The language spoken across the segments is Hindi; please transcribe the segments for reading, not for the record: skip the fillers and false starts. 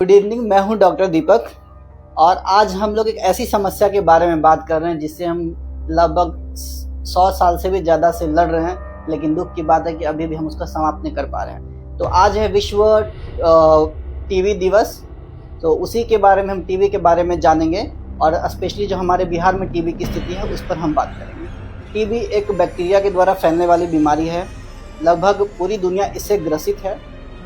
गुड इवनिंग, मैं हूं डॉक्टर दीपक और आज हम लोग एक ऐसी समस्या के बारे में बात कर रहे हैं जिससे हम लगभग 100 साल से भी ज़्यादा से लड़ रहे हैं, लेकिन दुख की बात है कि अभी भी हम उसका समाप्त नहीं कर पा रहे हैं। तो आज है विश्व टीबी दिवस। तो उसी के बारे में हम टीबी के बारे में जानेंगे और स्पेशली जो हमारे बिहार में टीबी की स्थिति है उस पर हम बात करेंगे। टीबी एक बैक्टीरिया के द्वारा फैलने वाली बीमारी है। लगभग पूरी दुनिया इससे ग्रसित है,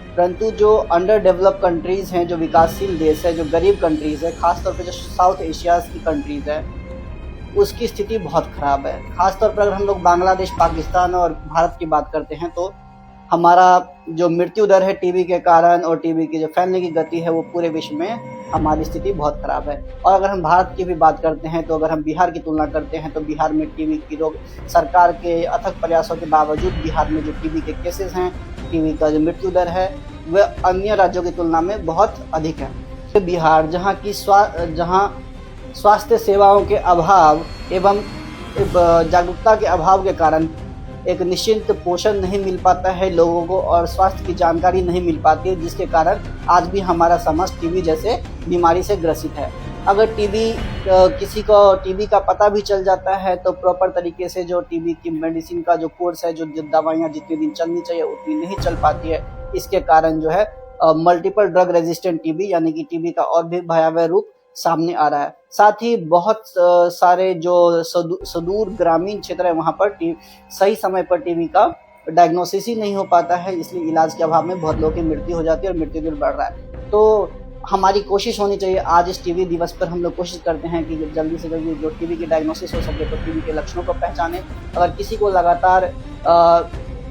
परंतु जो अंडर डेवलप कंट्रीज़ हैं, जो विकासशील देश है, जो गरीब कंट्रीज़ है, खासतौर पे जो साउथ एशिया की कंट्रीज़ है, उसकी स्थिति बहुत ख़राब है। खासतौर पर अगर हम लोग बांग्लादेश, पाकिस्तान और भारत की बात करते हैं तो हमारा जो मृत्यु दर है टीबी के कारण और टीबी की जो फैलने की गति है वो पूरे विश्व में हमारी स्थिति बहुत ख़राब है। और अगर हम भारत की भी बात करते हैं तो अगर हम बिहार की तुलना करते हैं तो बिहार में टीबी की रोग सरकार के अथक प्रयासों के बावजूद बिहार में जो टीबी के केसेस हैं, टीबी का जो मृत्यु दर है वह अन्य राज्यों की तुलना में बहुत अधिक है। बिहार जहाँ स्वास्थ्य सेवाओं के अभाव एवं जागरूकता के अभाव के कारण एक निश्चित पोषण नहीं मिल पाता है लोगों को और स्वास्थ्य की जानकारी नहीं मिल पाती है, जिसके कारण आज भी हमारा समाज टीबी जैसे बीमारी से ग्रसित है। अगर किसी को टीबी का पता भी चल जाता है तो प्रॉपर तरीके से जो टीबी की मेडिसिन का जो कोर्स है, जो दवाइयाँ जितने दिन चलनी चाहिए उतनी नहीं चल पाती है। इसके कारण जो है मल्टीपल ड्रग रेजिस्टेंट टीबी यानी कि टीबी का और भी भयावह रूप सामने आ रहा है। साथ ही बहुत सारे जो सुदूर ग्रामीण क्षेत्र है वहाँ पर सही समय पर टीबी का डायग्नोसिस ही नहीं हो पाता है, इसलिए इलाज के अभाव में बहुत लोगों की मृत्यु हो जाती है और मृत्यु दर बढ़ रहा है। तो हमारी कोशिश होनी चाहिए, आज इस टीबी दिवस पर हम लोग कोशिश करते हैं कि जल्दी से जल्दी जो टीबी की डायग्नोसिस हो सके तो टीबी के लक्षणों को पहचानें। अगर किसी को लगातार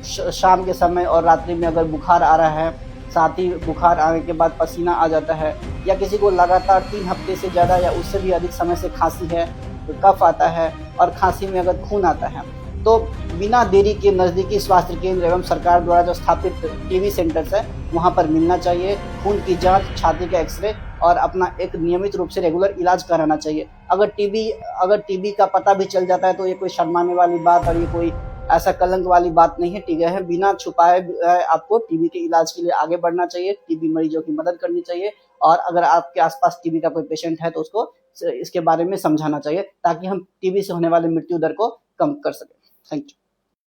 शाम के समय और रात्रि में अगर बुखार आ रहा है, साथ ही बुखार आने के बाद पसीना आ जाता है, या किसी को लगातार 3 हफ्ते से ज़्यादा या उससे भी अधिक समय से खांसी है, तो कफ आता है और खांसी में अगर खून आता है तो बिना देरी के नज़दीकी स्वास्थ्य केंद्र एवं सरकार द्वारा जो स्थापित टीबी सेंटर्स है वहाँ पर मिलना चाहिए। खून की जांच, छाती का एक्सरे और अपना एक नियमित रूप से रेगुलर इलाज कराना चाहिए। अगर टीबी का पता भी चल जाता है तो ये कोई शर्माने वाली बात और ये कोई ऐसा कलंक वाली बात नहीं है। ठीक है, बिना छुपाए आपको टीबी के इलाज के लिए आगे बढ़ना चाहिए, टीबी मरीजों की मदद करनी चाहिए और अगर आपके आसपास टीबी का कोई पेशेंट है तो उसको इसके बारे में समझाना चाहिए ताकि हम टीबी से होने वाले मृत्यु दर को कम कर सकें। Thank you.